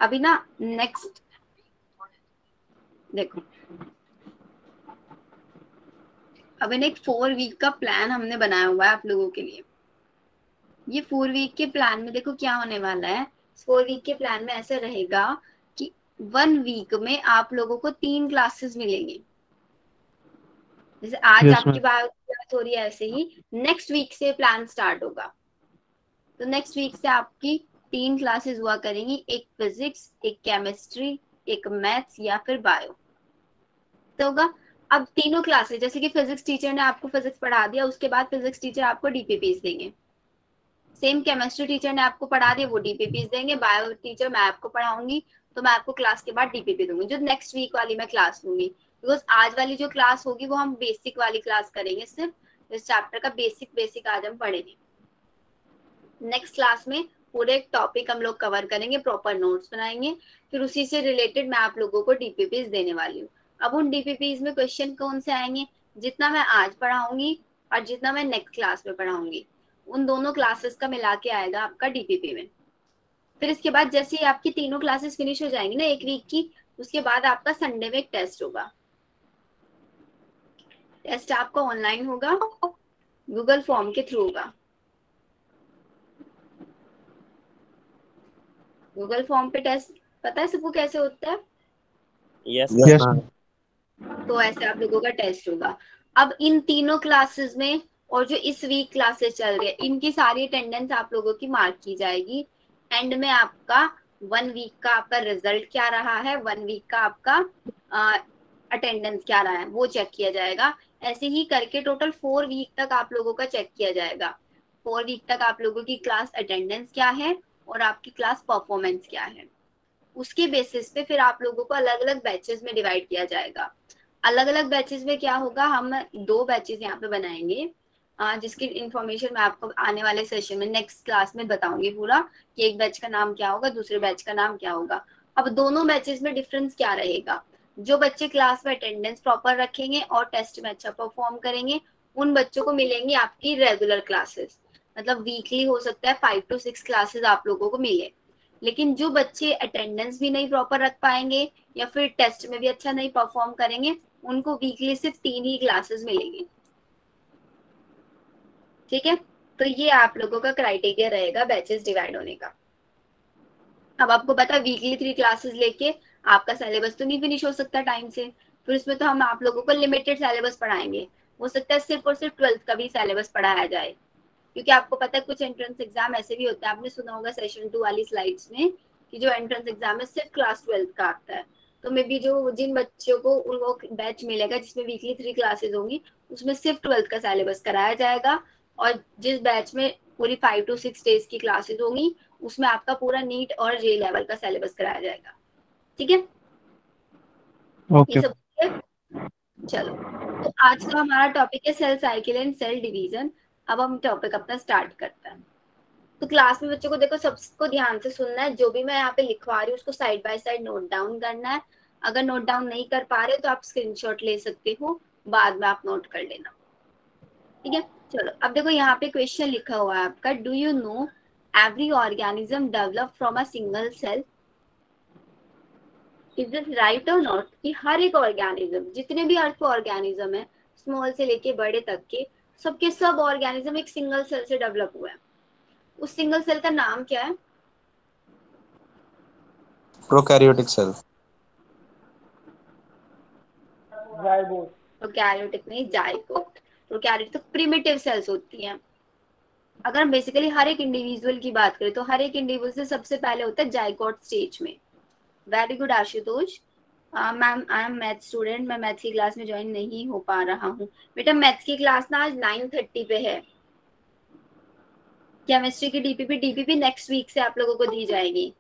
अभी ना नेक्स्ट देखो, अभी ना एक 4 वीक का प्लान हमने बनाया हुआ है आप लोगों के लिए। ये 4 वीक के प्लान में देखो क्या होने वाला है। 4 वीक के प्लान में ऐसा रहेगा कि 1 वीक में आप लोगों को 3 क्लासेस मिलेंगी। जैसे आज यस आपकी मैम। बात हो रही है, ऐसे ही नेक्स्ट वीक से प्लान स्टार्ट होगा। तो नेक्स्ट वीक से आपकी 3 क्लासेस हुआ करेंगी, एक फिजिक्स, एक केमिस्ट्री, एक मैथ्स या फिर बायो। तो होगा अब तीनों क्लासेस, जैसे कि फिजिक्स टीचर ने आपको फिजिक्स पढ़ा दिया, उसके बाद फिजिक्स टीचर आपको डीपीपीस देंगे। सेम केमिस्ट्री टीचर ने आपको पढ़ा दिया, वो डीपीपीस देंगे। बायो टीचर मैं आपको पढ़ाऊंगी, तो मैं आपको क्लास के बाद डीपीपी दूंगी, जो नेक्स्ट वीक वाली मैं क्लास दूंगी। बिकॉज आज वाली जो क्लास होगी वो हम बेसिक वाली क्लास करेंगे, सिर्फ इस चैप्टर का बेसिक बेसिक आज हम पढ़ेंगे। नेक्स्ट क्लास में पूरे टॉपिक हम लोग कवर करेंगे, प्रॉपर नोट्स बनाएंगे, फिर उसी से रिलेटेड मैं आप लोगों को डीपीपीज देने वाली हूँ। अब उन डीपीपीज में क्वेश्चन कौन से आएंगे, जितना मैं आज पढ़ाऊंगी और जितना मैं नेक्स्ट क्लास में पढ़ाऊंगी, उन दोनों क्लासेस का मिला के आएगा आपका डीपीपी में। फिर इसके बाद जैसे ही आपकी तीनों क्लासेस फिनिश हो जाएंगी ना 1 वीक की, उसके बाद आपका संडे में एक टेस्ट होगा। टेस्ट आपका ऑनलाइन होगा, गूगल फॉर्म के थ्रू होगा। गूगल फॉर्म पे टेस्ट, पता है सबको कैसे होता है? Yes yes ma'am. मैम। तो ऐसे आप लोगों का टेस्ट होगा। अब इन तीनों क्लासेस में और जो इस वीक क्लासेस चल रही है, इनकी सारी अटेंडेंस आप लोगों की मार्क की जाएगी। एंड में आपका 1 वीक का आपका रिजल्ट क्या रहा है, 1 वीक का आपका अटेंडेंस क्या रहा है, वो चेक किया जाएगा। ऐसे ही करके टोटल 4 वीक तक आप लोगों का चेक किया जाएगा। 4 वीक तक आप लोगों की क्लास अटेंडेंस क्या है और आपकी क्लास परफॉर्मेंस क्या है, उसके बेसिस पे फिर आप लोगों को अलग अलग बैचेस में डिवाइड किया जाएगा। अलग अलग बैचेस में क्या होगा, हम 2 बैचेस यहाँ पे बनाएंगे, जिसकी इंफॉर्मेशन मैं आपको आने वाले सेशन में नेक्स्ट क्लास में बताऊंगी पूरा, कि एक बैच का नाम क्या होगा, दूसरे बैच का नाम क्या होगा। अब दोनों बैचेस में डिफरेंस क्या रहेगा, जो बच्चे क्लास में अटेंडेंस प्रॉपर रखेंगे और टेस्ट में अच्छा परफॉर्म करेंगे, उन बच्चों को मिलेंगी आपकी रेगुलर क्लासेस। मतलब वीकली हो सकता है 5 to 6 क्लासेस आप लोगों को मिले। लेकिन जो बच्चे अटेंडेंस भी नहीं प्रॉपर रख पाएंगे या फिर टेस्ट में भी अच्छा नहीं परफॉर्म करेंगे, उनको वीकली सिर्फ 3 ही क्लासेस मिलेंगी। ठीक है, तो ये आप लोगों का क्राइटेरिया रहेगा बैचेस डिवाइड होने का। अब आपको पता है वीकली 3 क्लासेस लेके आपका सिलेबस तो नहीं फिनिश हो सकता टाइम से। फिर उसमें तो हम आप लोगों को लिमिटेड सिलेबस पढ़ाएंगे। हो सकता है सिर्फ और सिर्फ 12th का भी सिलेबस पढ़ाया जाए, क्योंकि आपको पता है कुछ एंट्रेंस एग्जाम ऐसे भी होता है, आपने सुना होगा सेशन 2 वाली स्लाइड्स में, कि जो एंट्रेंस एग्जाम है सिर्फ क्लास 12th का आता है। तो मे बी जो जिन बच्चों को वो बैच मिलेगा जिसमें वीकली 3 क्लासेस होंगी, उसमें सिर्फ 12th का सिलेबस कराया जाएगा। और जिस बैच में पूरी 5 to 6 डेज की क्लासेस होंगी, उसमें आपका पूरा नीट और जे लेवल का सिलेबस कराया जाएगा। ठीक है, ये ओके। सब है? चलो, तो आज का हमारा टॉपिक है cell cycle and cell division. अब हम टॉपिक अपना स्टार्ट करते हैं। तो क्लास में बच्चों को देखो सबको ध्यान से सुनना है, जो भी मैं यहाँ पे लिखवा रही हूँ उसको side by side note down करना है। अगर नोट डाउन नहीं कर पा रहे तो आप स्क्रीनशॉट ले सकते हो, बाद में आप नोट कर लेना। ठीक है, चलो अब देखो यहाँ पे क्वेश्चन लिखा हुआ है आपका, do you know every organism develop from a single cell? Is this right और नॉट? कि हर एक ऑर्गेनिज्म, जितने भी अर्थ ऑर्गेनिज्म है, स्मॉल से लेके बड़े तक के सब ऑर्गेनिज्म एक सिंगल सेल से डेवलप हुआ है। उस सिंगल सेल का नाम क्या है? Prokaryotic cell. जाइगोट। प्रोकैरियोटिक नहीं, जाइगोट। प्रोकैरियोटिक तो प्रिमिटिव सेल्स होती हैं। अगर हम बेसिकली हर एक इंडिविजुअल की बात करें तो हर एक इंडिविजुअल से सबसे पहले होता है जाइगोट स्टेज में। Very good Ashutosh. Ma'am I am math student, मैं मैथ की क्लास में ज्वाइन नहीं हो पा रहा हूँ। बेटा मैथ्स की क्लास ना आज 9:30 पे है। केमिस्ट्री की डीपीपी नेक्स्ट वीक से आप लोगों को दी जाएगी।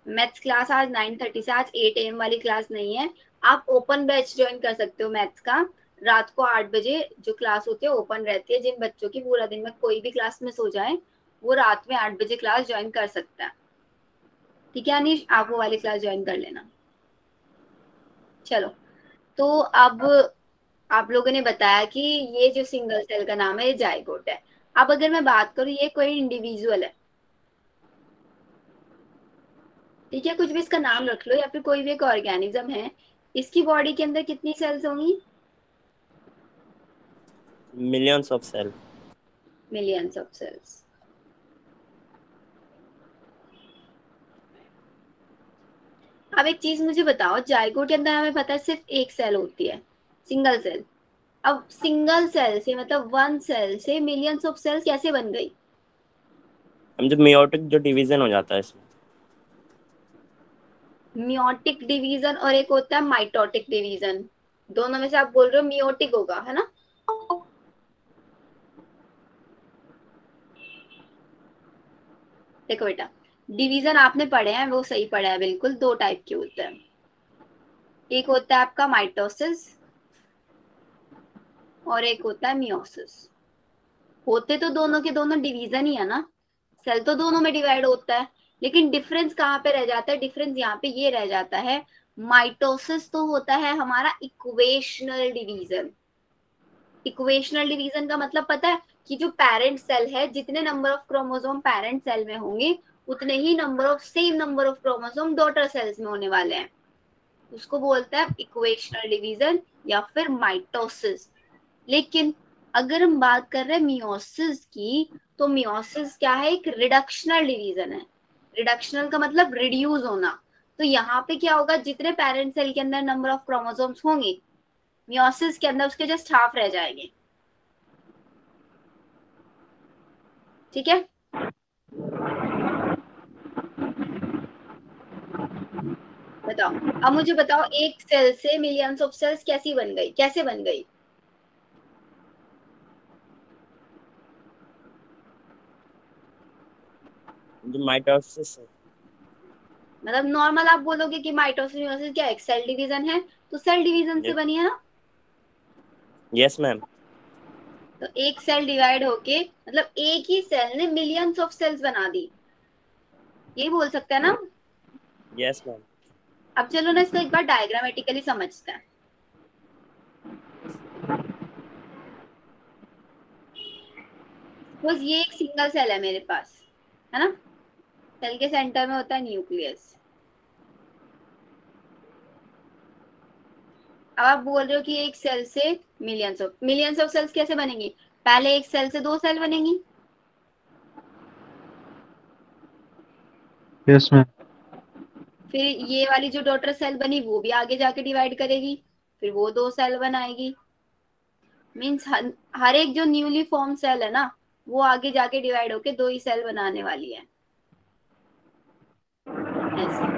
मैथ्स क्लास आज 9:30 से, आज 8 AM वाली क्लास नहीं है। आप ओपन बैच ज्वाइन कर सकते हो मैथ्स का। रात को 8 बजे जो क्लास होती है ओपन रहती है, जिन बच्चों की पूरा दिन में कोई भी क्लास मिस हो जाए, वो रात में 8 बजे क्लास ज्वाइन कर सकता है। ठीक है अनीश, आप वो वाली क्लास ज्वाइन कर लेना। चलो, तो अब आप लोगों ने बताया कि ये जो सिंगल सेल का नाम है ये जाइगोट है। अब अगर मैं बात करूं, ये कोई इंडिविजुअल है, ठीक है, कुछ भी इसका नाम रख लो, या फिर कोई भी एक ऑर्गेनिज्म है, इसकी बॉडी के अंदर कितनी सेल्स होंगी? Millions of cell. Millions of cells. अब एक चीज मुझे बताओ, जाइगोट के अंदर हमें पता है सिर्फ एक सेल होती है, सिंगल सेल। अब सिंगल सेल से मतलब वन सेल से मिलियंस ऑफ सेल्स कैसे बन गई? हम जो मियोटिक जो डिवीजन हो जाता है इसमें। मियोटिक डिवीजन और एक होता है माइटोटिक डिवीजन, दोनों में से आप बोल रहे हो मियोटिक होगा, है ना? देखो बेटा, डिवीजन आपने पढ़े हैं, वो सही पढ़ा है बिल्कुल। दो टाइप के होते हैं, एक होता है आपका माइटोसिस और एक होता है मियोसिस। होते तो दोनों के दोनों डिवीजन ही है ना, सेल तो दोनों में डिवाइड होता है, लेकिन डिफरेंस कहाँ पे रह जाता है? डिफरेंस यहाँ पे ये रह जाता है, माइटोसिस तो होता है हमारा इक्वेशनल डिवीजन। इक्वेशनल डिवीजन का मतलब पता है कि जो पेरेंट सेल है, जितने number of chromosome parent cell में होंगे, उतने ही same number of chromosome daughter cells में होने वाले हैं। उसको बोलते हैं इक्वेशनल डिवीजन या फिर माइटोसिस। लेकिन अगर हम बात कर रहे हैं मियोसिस की, तो मियोसिस क्या है? एक रिडक्शनल डिवीजन है। रिडक्शनल का मतलब रिड्यूस होना। तो यहाँ पे क्या होगा, जितने पेरेंट सेल के अंदर नंबर ऑफ क्रोमोसोम्स होंगे, मियोसिस के अंदर उसके जस्ट हाफ रह जाएंगे। ठीक है, बताओ। अब मुझे बताओ, एक सेल से मिलियंस ऑफ सेल्स कैसी बन गई, कैसे बन गई? जो माइटोसिस है। मतलब नॉर्मल आप बोलोगे कि माइटोसिस मियोसिस क्या एक सेल डिवीजन है, तो सेल डिवीजन से बनी है ना। Yes ma'am. तो एक सेल डिवाइड होके मतलब एक ही सेल ने मिलियंस ऑफ सेल्स बना दी, यही बोल सकते हैं ना। Yes ma'am. अब चलो ना इसको एक बार डायग्रामेटिकली समझते हैं। बस ये एक सिंगल सेल है मेरे पास, है ना? सेल के सेंटर में होता है न्यूक्लियस। अब आप बोल रहे हो कि एक सेल से मिलियंस ऑफ सेल्स कैसे बनेंगी? पहले एक सेल से दो सेल बनेंगी। Yes ma'am. फिर ये वाली जो डॉटर सेल बनी वो भी आगे जाके डिवाइड करेगी, फिर वो दो सेल बनाएगी। मीन्स हर एक जो न्यूली फॉर्म सेल है ना, वो आगे जाके डिवाइड होके दो ही सेल बनाने वाली है, ऐसे।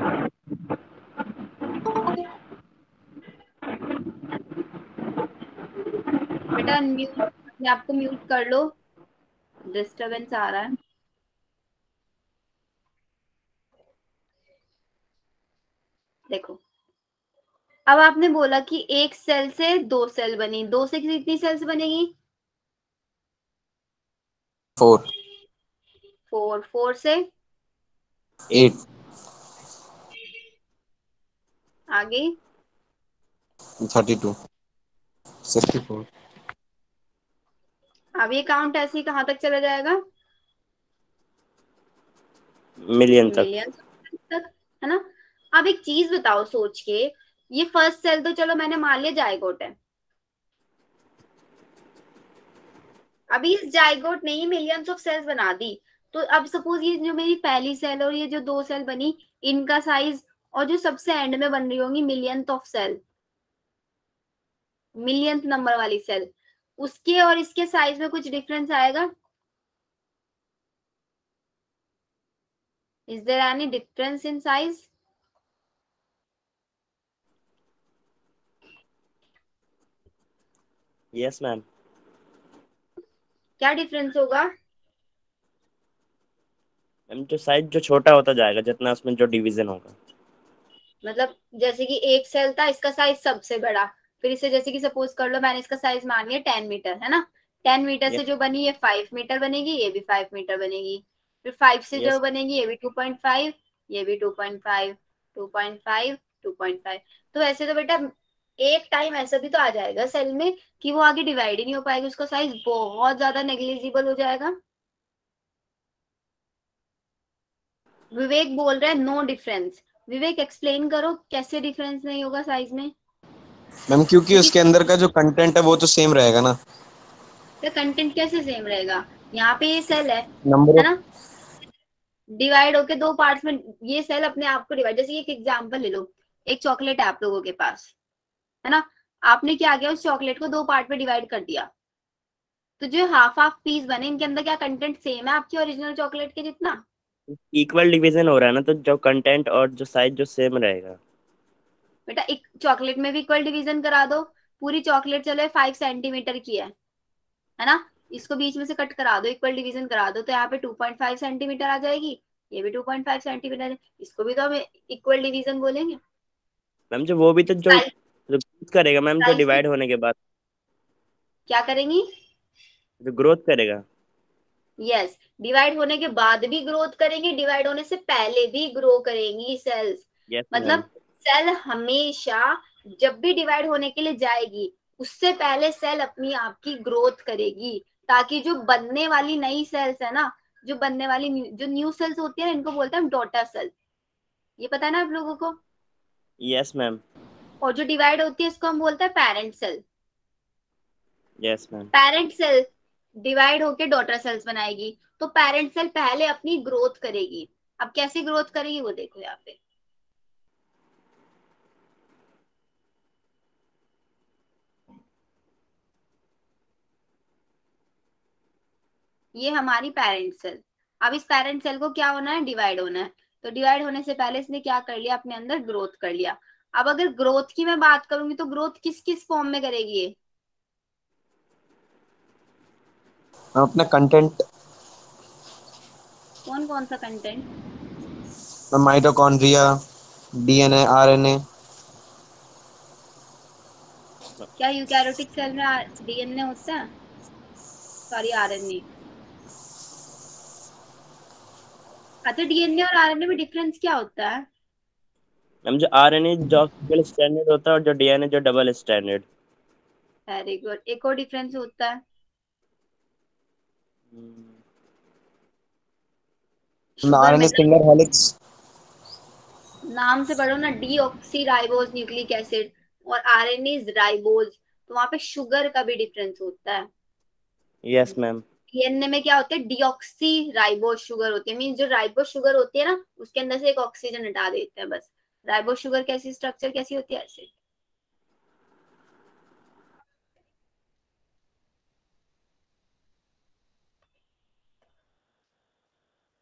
बेटा म्यूट, अपने आपको म्यूट कर लो, डिस्टरबेंस आ रहा है। देखो, अब आपने बोला कि एक सेल से दो सेल बनी, दो से कितनी सेल्स बनेगी? 4 फोर, फोर से 8 आगे 32 64 अब ये काउंट ऐसे ही कहाँ तक चला जाएगा? मिलियन तक। मिलियन तक, है ना? अब एक चीज बताओ सोच के, ये फर्स्ट सेल तो चलो मैंने मान लिया जाइगोट है। अभी इस जाइगोट ने ही मिलियंस ऑफ सेल्स बना दी। तो अब सपोज ये जो मेरी पहली सेल और ये जो दो सेल बनी, इनका साइज, और जो सबसे एंड में बन रही होंगी millionth of cell, millionth number वाली सेल, उसके और इसके साइज में कुछ डिफरेंस आएगा? Is there any difference in size? Yes ma'am. क्या डिफरेंस होगा? मैम जो साइज जो छोटा होता जाएगा जितना उसमें जो डिवीजन होगा। मतलब जैसे कि एक सेल था, इसका साइज सबसे बड़ा, फिर इसे जैसे कि सपोज कर लो मैंने इसका साइज मान लिया 10 मीटर, है ना? 10 मीटर से यस। जो बनी ये 5 मीटर बनेगी, ये भी 5 मीटर बनेगी। फिर 5 से जो यस। बनेगी ये भी 2.5, ये भी 2.5, 2.5, 2.5। तो ऐसे तो बेटा एक टाइम ऐसा भी तो आ जाएगा सेल में कि वो आगे डिवाइड ही नहीं हो पाएगी, उसका साइज बहुत ज्यादा नेग्लिजिबल हो जाएगा। विवेक बोल रहा है नो डिफरेंस। विवेक एक्सप्लेन करो कैसे डिफरेंस नहीं होगा साइज में। मैम क्योंकि उसके अंदर का जो कंटेंट है वो तो सेम रहेगा ना। तो कंटेंट कैसे सेम रहेगा? यहाँ पे ये सेल नंबर है ऑफ। ना, डिवाइड होके दो पार्ट्स में, ये सेल अपने आप को डिवाइड, जैसे एक एग्जांपल ले लो, एक चॉकलेट है आप लोगों के पास, है ना, आपने क्या किया, उस चॉकलेट को दो पार्ट में डिवाइड कर दिया, तो जो हाफ हाफ पीस बने इनके अंदर क्या कंटेंट सेम है आपकी ओरिजिनल चॉकलेट के जितना? इक्वल डिवीजन हो रहा है ना, तो जो कंटेंट और जो साइज जो सेम रहेगा। बेटा एक चॉकलेट में भी इक्वल डिवीजन करा दो, पूरी चॉकलेट चलो 5 सेंटीमीटर की है ना, इसको बीच में से कट करा दो, इक्वल डिवीजन करा दो, तो यहाँ पे 2.5 सेंटीमीटर आ जाएगी, ये भी 2.5 सेंटीमीटर है, इसको भी तो हम इक्वल डिवीजन बोलेंगे। मैम जो वो भी तो जो साइज, जो growth करेगा मैम, जो साइज डिवाइड होने के बाद क्या करेंगी? जो ग्रोथ करेगा। यस, डिवाइड होने के बाद भी ग्रोथ करेंगे, डिवाइड होने से पहले भी ग्रो करेंगी सेल्स। Yes ma'am. मतलब सेल हमेशा जब भी डिवाइड होने के लिए जाएगी उससे पहले सेल अपनी आप की ग्रोथ करेगी, ताकि जो बनने वाली नई सेल्स है ना, जो बनने वाली जो न्यू सेल्स होती है ना, इनको बोलते हैं डॉटर सेल, ये पता है ना आप लोगों को। Yes ma'am. और जो डिवाइड होती है इसको हम बोलते हैं parent cell. Yes ma'am. Parent cell divide होके डॉटर सेल्स बनाएगी, तो पेरेंट सेल पहले अपनी ग्रोथ करेगी। अब कैसे ग्रोथ करेगी वो देखो यहाँ पे, ये हमारी पेरेंट सेल। अब इस पेरेंट सेल को क्या होना है, डिवाइड होना है, तो डिवाइड होने से पहले इसने क्या कर लिया, अपने अंदर ग्रोथ कर लिया। अब अगर ग्रोथ की मैं बात करूंगी तो ग्रोथ किस किस फॉर्म में करेगी ये? अपना कंटेंट। कौन कौन सा कंटेंट? Mitochondria, DNA, RNA. क्या यूकैरियोटिक सेल में डीएनए होता है? Sorry, RNA. अच्छा, डीएनए और आरएनए में डिफरेंस क्या होता है? मैम जो आरएनए जो सिंगल स्टैंडर्ड होता है और जो डीएनए जो डबल स्टैंडर्ड। वेरी गुड, एक और डिफरेंस होता है, शुगर में आरएनए सिंगल हेलिक्स। नाम से पढ़ो ना, डीऑक्सी राइबोज न्यूक्लिक एसिड, और आरएनए इज राइबोज, तो वहां पे शुगर का भी डिफरेंस होता है। Yes ma'am. डीएनए में क्या होता है, डीऑक्सी राइबोज शुगर होती है, मीन जो राइबोज शुगर होती है ना उसके अंदर से एक ऑक्सीजन हटा देते हैं बस। राइबोज शुगर कैसी स्ट्रक्चर कैसी होती है, ऐसे।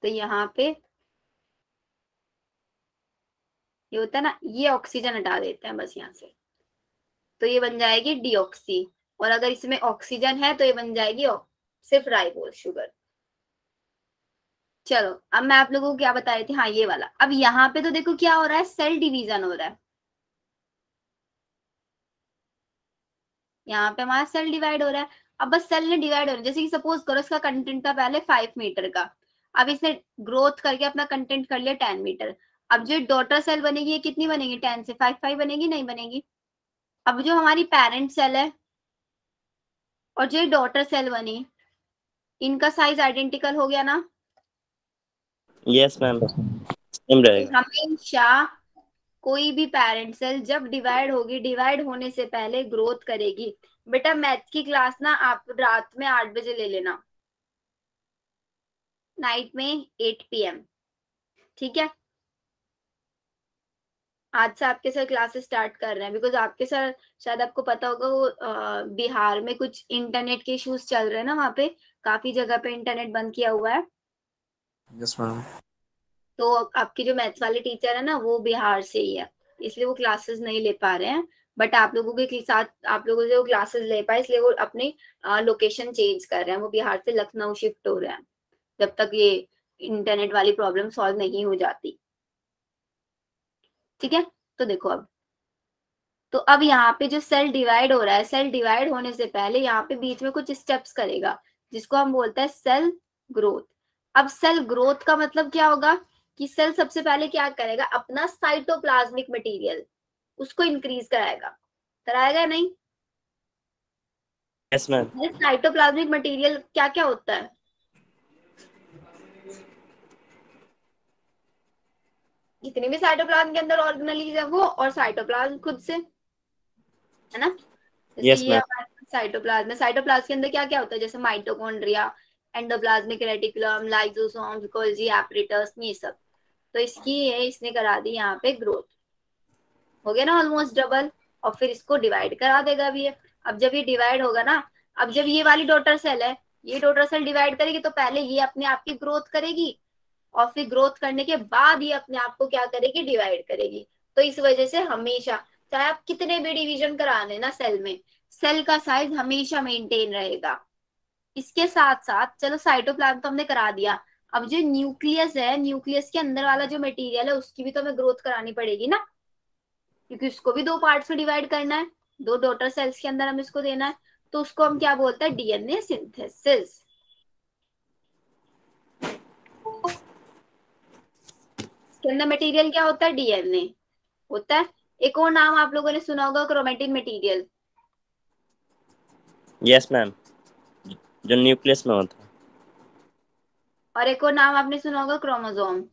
तो यहाँ पे ये होता है ना, ये ऑक्सीजन हटा देते हैं बस यहाँ से, तो ये बन जाएगी डीऑक्सी, और अगर इसमें ऑक्सीजन है तो ये बन जाएगी सिर्फ राइबोज शुगर। चलो अब मैं आप लोगों को क्या बता रही थी, हाँ ये वाला। अब यहाँ पे तो देखो क्या हो रहा है, सेल डिवीजन हो रहा है, यहाँ पे हमारा सेल डिवाइड हो रहा है। अब बस सेल ने डिवाइड हो रहा है, जैसे कि सपोज करो इसका कंटेंट था पहले 5 मीटर का, अब इसने ग्रोथ करके अपना कंटेंट कर लिया 10 मीटर। अब जो डॉटर सेल बनेगी ये कितनी बनेगी, 10 से 5 बनेगी, नहीं बनेगी। अब जो हमारी पेरेंट सेल है और जो डॉटर सेल बनी, इनका साइज आइडेंटिकल हो गया ना। यस मैम, सेम तो रहेगा। हमेशा कोई भी पेरेंट सेल जब डिवाइड होगी, डिवाइड होने से पहले ग्रोथ करेगी। बेटा मैथ की क्लास ना आप रात में 8 बजे ले लेना, नाइट में 8 PM, ठीक है। आज से आपके सर क्लासेस स्टार्ट कर रहे हैं, बिकॉज आपके सर शायद आपको पता होगा वो बिहार में कुछ इंटरनेट के इश्यूज चल रहे हैं ना, वहाँ पे काफी जगह पे इंटरनेट बंद किया हुआ है। Yes ma'am. तो आपकी जो मैथ्स वाले टीचर है ना वो बिहार से ही है, इसलिए वो क्लासेस नहीं ले पा रहे हैं। बट आप लोगों के साथ आप लोगों से वो क्लासेस ले पाए, इसलिए वो अपनी लोकेशन चेंज कर रहे हैं, वो बिहार से लखनऊ शिफ्ट हो रहे हैं जब तक ये इंटरनेट वाली प्रॉब्लम सॉल्व नहीं हो जाती, ठीक है। तो देखो अब, तो अब यहाँ पे जो सेल डिवाइड हो रहा है, सेल डिवाइड होने से पहले यहाँ पे बीच में कुछ स्टेप्स करेगा जिसको हम बोलते हैं सेल ग्रोथ। अब सेल ग्रोथ का मतलब क्या होगा कि सेल सबसे पहले क्या करेगा, अपना साइटोप्लाज्मिक मटेरियल उसको इंक्रीज कराएगा, कराएगा नहीं? Yes ma'am. साइटोप्लाज्मिक मटेरियल क्या क्या होता है? जितनी भी साइटोप्लाज्म के अंदर ऑर्गेनेलीज है वो, और साइटोप्लाज्म खुद से, है ना। जैसे यस ये मैम। हमारे साइटोप्लाज्म है, साइटोप्लाज्म के अंदर क्या क्या होता है, जैसे mitochondria, endoplasmic reticulum, lysosomes, Golgi apparatus, ये सब। तो इसकी ये इसने करा दी यहाँ पे ग्रोथ, हो गया ना ऑलमोस्ट डबल। और फिर इसको डिवाइड करा देगा भी ये। अब जब ये डिवाइड होगा ना, अब जब ये वाली डॉटर सेल है, ये डॉटर सेल डिवाइड करेगी तो पहले ये अपने आप की ग्रोथ करेगी, और फिर ग्रोथ करने के बाद ये अपने आप को क्या करेगी, डिवाइड करेगी। तो इस वजह से हमेशा, चाहे आप कितने भी डिवीजन करा लें ना सेल में, सेल का साइज हमेशा मेंटेन रहेगा। इसके साथ साथ चलो साइटोप्लाज्म तो हमने करा दिया, अब जो न्यूक्लियस है, न्यूक्लियस के अंदर वाला जो मटेरियल है उसकी भी तो हमें ग्रोथ करानी पड़ेगी ना, क्योंकि उसको भी दो पार्ट्स में डिवाइड करना है, दो डॉटर सेल्स के अंदर हमें इसको देना है। तो उसको हम क्या बोलते हैं, डीएनए सिंथेसिस। इसके अंदर मटेरियल क्या होता है, डीएनए होता है। एक और नाम आप लोगों ने सुना होगा, क्रोमेटिन मटेरियल। यस मैम, जो न्यूक्लियस में होता है। और एक और नाम आपने सुना होगा, क्रोमोसोम।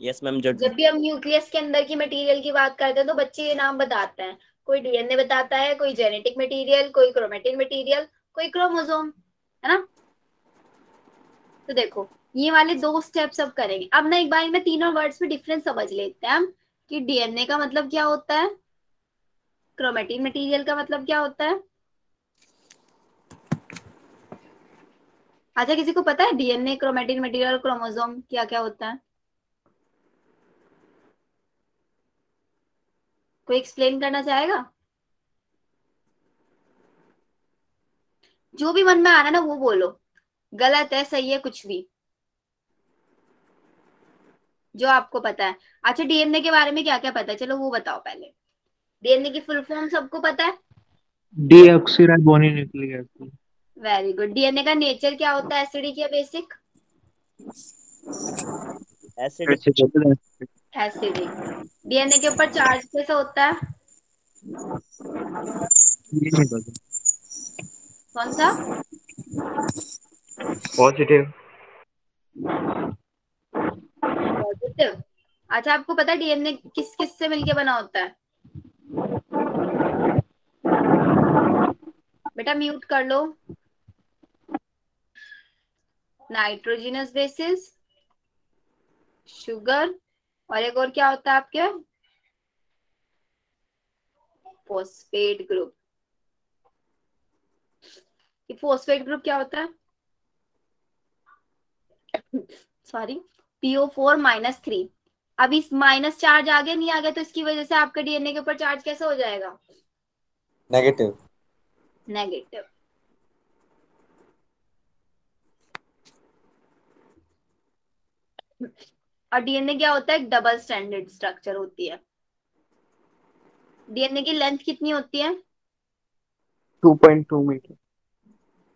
यस मैम, जो जब भी हम न्यूक्लियस के अंदर की मटेरियल की बात करते हैं तो बच्चे ये नाम बताते हैं, कोई डीएनए बताता है, कोई जेनेटिक मटेरियल, कोई क्रोमेटिन मटेरियल, कोई क्रोमोसोम, है ना। तो देखो ये वाले दो स्टेप्स अब करेंगे। अब ना एक बार में तीनों वर्ड्स में डिफरेंस समझ लेते हैं हम, कि डीएनए का मतलब क्या होता है, क्रोमेटिन मटेरियल का मतलब क्या होता है। अच्छा किसी को पता है डीएनए, क्रोमेटिन मटेरियल और क्रोमोसोम क्या क्या होता है, कोई एक्सप्लेन करना चाहेगा। जो भी मन में आ रहा है ना वो बोलो, गलत है सही है कुछ भी, जो आपको पता है। अच्छा डीएनए के बारे में क्या क्या पता है, चलो वो बताओ पहले। डीएनए की फुल फॉर्म सबको पता है। Deoxyribonucleic acid. Very good. DNA का नेचर क्या होता है, एसिडिक या बेसिक। एसिड। एसिडिक। डीएनए के ऊपर चार्ज कैसा होता है, ये नहीं पता। कौन सा। पॉजिटिव। पॉजिटिव। अच्छा आपको पता है डीएनए किस किस से मिलके बना होता है, बेटा म्यूट कर लो। नाइट्रोजनस बेसिस, शुगर, और एक और क्या होता है आपके, फॉस्फेट ग्रुप। ये फॉस्फेट ग्रुप क्या होता है, सॉरी, PO4-3। अब इस माइनस चार्ज आ गया नहीं आ गया, तो इसकी वजह से आपके डीएनए के ऊपर चार्ज कैसा हो जाएगा, नेगेटिव। नेगेटिव। और डीएनए क्या होता है, डबल स्ट्रैंडेड स्ट्रक्चर होती है। डीएनए की लेंथ कितनी होती है, 2.2 मीटर।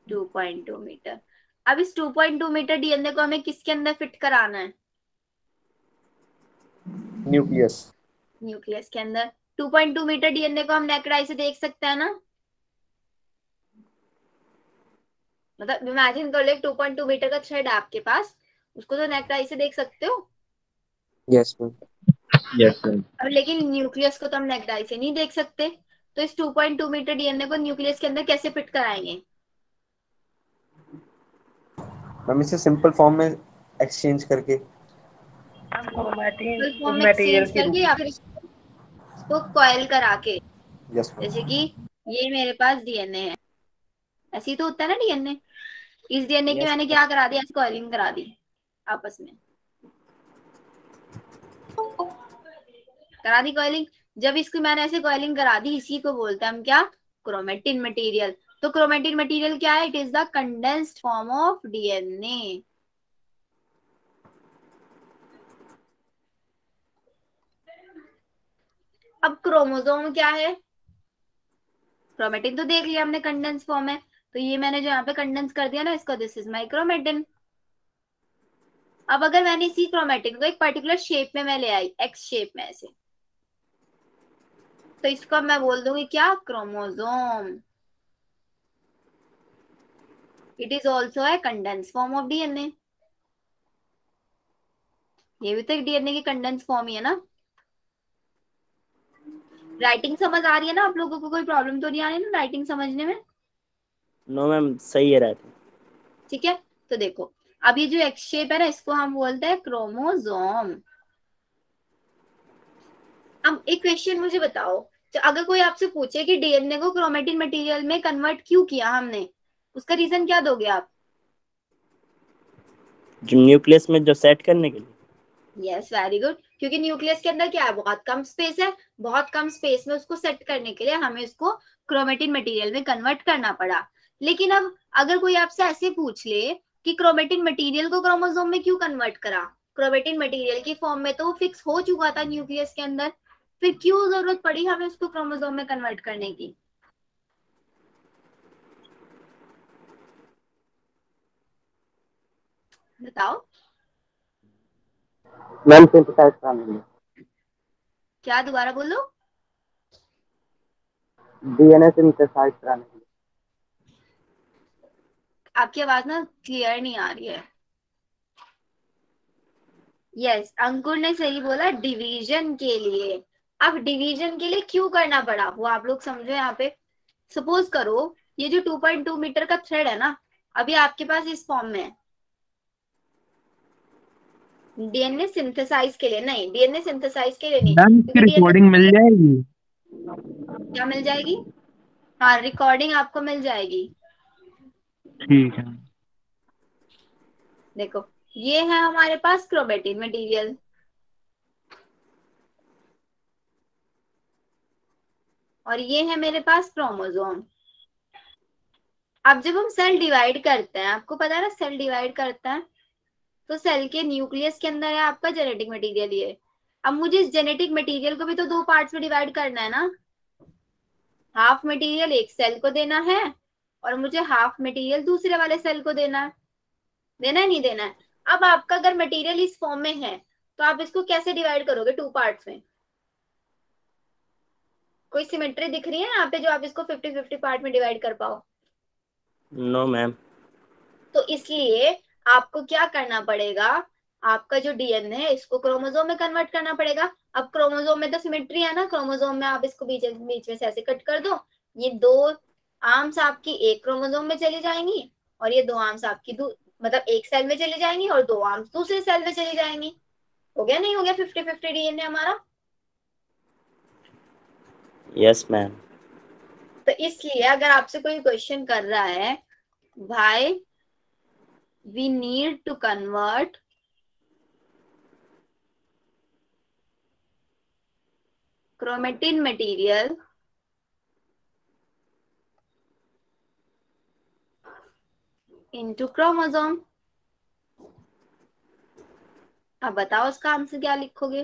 2.2 मीटर। अब इस 2.2 मीटर डीएनए को हमें किसके अंदर फिट कराना है, न्यूक्लियस। न्यूक्लियस के अंदर। 2.2 मीटर डीएनए को हम नेकेड आई से देख सकते हैं ना, मतलब इमेजिन कर लो 2.2 मीटर का थ्रेड है आपके पास, उसको तो नेकेड आई से देख सकते हो। Yes ma'am. Yes sir. अब लेकिन न्यूक्लियस को तो हम नेकेड आई से नहीं देख सकते, तो इस 2.2 मीटर डीएनए को न्यूक्लियस के अंदर कैसे फिट कराएंगे, मैम इसे सिंपल फॉर्म में एक्सचेंज करके। फुल फॉर्म में मटेरियल एक्सचेंज के रूप करके, या फिर इसको कॉइल करा के। Yes ma'am. जैसे कि ये मेरे पास डीएनए है, ऐसे ही तो होता है ना डीएनए। इस डीएनए की यस मैंने क्या करा दिया, कॉइलिंग करा दी आपस में, करा दी कॉइलिंग। जब इसकी मैंने ऐसे कॉइलिंग करा दी, इसी को बोलते हैं हम क्या, क्रोमेटिन मटेरियल। तो क्रोमेटिन मटेरियल क्या है, it is the condensed form of DNA. अब क्रोमोसोम क्या है, क्रोमेटिन तो देख लिया हमने कंडेंस फॉर्म है, तो ये मैंने जो यहाँ पे कंडेंस कर दिया ना इसको, दिस इज माई क्रोमेटिन। अब अगर मैंने इसी क्रोमेटिन को एक पर्टिकुलर शेप में मैं ले आई, एक्स शेप में ऐसे, तो इसको अब मैं बोल दूंगी क्या, chromosome. It is also a condense form of DNA. ये भी तो एक डीएनए की कंडेंस फॉर्म ही है ना। राइटिंग समझ आ रही है ना आप लोगों को? कोई प्रॉब्लम तो नहीं आ रही ना राइटिंग समझने में? नो मैम, सही है राइटिंग। ठीक है, तो देखो अब ये जो एक्स शेप है ना, इसको हम बोलते हैं क्रोमोसोम। अब एक क्वेश्चन मुझे बताओ, तो अगर कोई आपसे पूछे कि डीएनए को क्रोमेटिन मटेरियल में कन्वर्ट क्यों किया हमने, उसका रीजन क्या दोगे आप? जो न्यूक्लियस में जो सेट करने के लिए। Yes, very good. क्योंकि न्यूक्लियस के अंदर क्या है, बहुत कम स्पेस है, बहुत कम स्पेस में उसको सेट करने के लिए हमें उसको क्रोमेटिन मटेरियल में कन्वर्ट करना पड़ा। लेकिन अब अगर कोई आपसे ऐसे पूछ ले कि क्रोमेटिन मटेरियल को क्रोमोसोम में क्यों कन्वर्ट करा, क्रोमेटिन मटेरियल की फॉर्म में तो वो फिक्स हो चुका था न्यूक्लियस के अंदर, फिर क्यों जरूरत पड़ी हमें उसको क्रोमोसोम में कन्वर्ट करने की? बताओ। मैम सिंथेसाइज कराने के लिए, क्या, दोबारा बोलो। डीएनए सिंथेसाइज कराने के लिए। आपकी आवाज ना क्लियर नहीं आ रही है। यस, अंकुर ने सही बोला, डिवीजन के लिए। अब डिवीजन के लिए क्यों करना पड़ा वो आप लोग समझो यहाँ पे। सपोज करो ये जो 2.2 मीटर का थ्रेड है ना, अभी आपके पास इस फॉर्म में है। डीएनए सिंथेसाइज के लिए नहीं, डीएनए सिंथेसाइज के लिए नहीं, मैम इसकी क्योंकि डीएनए रिकॉर्डिंग मिल जाएगी? क्या मिल जाएगी? हाँ, रिकॉर्डिंग आपको मिल जाएगी। ठीक है। देखो ये है हमारे पास क्रोमेटिन मटेरियल, और ये है मेरे पास क्रोमोसोम। अब जब हम सेल डिवाइड करते हैं, आपको पता है ना सेल डिवाइड करता है, तो सेल के न्यूक्लियस के अंदर है आपका जेनेटिक मटेरियल ये। अब मुझे इस जेनेटिक मटेरियल को भी तो दो पार्ट्स में डिवाइड करना है ना। हाफ मटेरियल एक सेल को देना है, और मुझे हाफ मटेरियल दूसरे वाले सेल को देना है। देना है नहीं देना है? अब आपका अगर मटेरियल इस फॉर्म में है, तो आप इसको कैसे डिवाइड करोगे टू पार्ट्स में? कोई सिमेट्री दिख रही है यहाँ पे जो आप इसको 50-50 पार्ट में डिवाइड कर पाओ? No ma'am. तो इसलिए आपको क्या करना पड़ेगा, आपका जो डीएनए है इसको क्रोमोसोम में कन्वर्ट करना पड़ेगा। अब क्रोमोसोम में तो सिमेट्री है ना, क्रोमोसोम में आप इसको बीच बीच में से ऐसे कट कर दो, ये दो आर्म्स आपकी एक क्रोमोसोम में चली जाएंगी, और ये दो आर्म्स आपकी मतलब एक सेल में चली जाएंगी, और दो आर्म्स दूसरे सेल में चली जाएंगी। हो गया नहीं हो गया 50-50 डीएनए हमारा? Yes ma'am. तो इसलिए अगर आपसे कोई क्वेश्चन कर रहा है, भाई we need to convert chromatin material into chromosome, अब बताओ उसका आंसर क्या लिखोगे?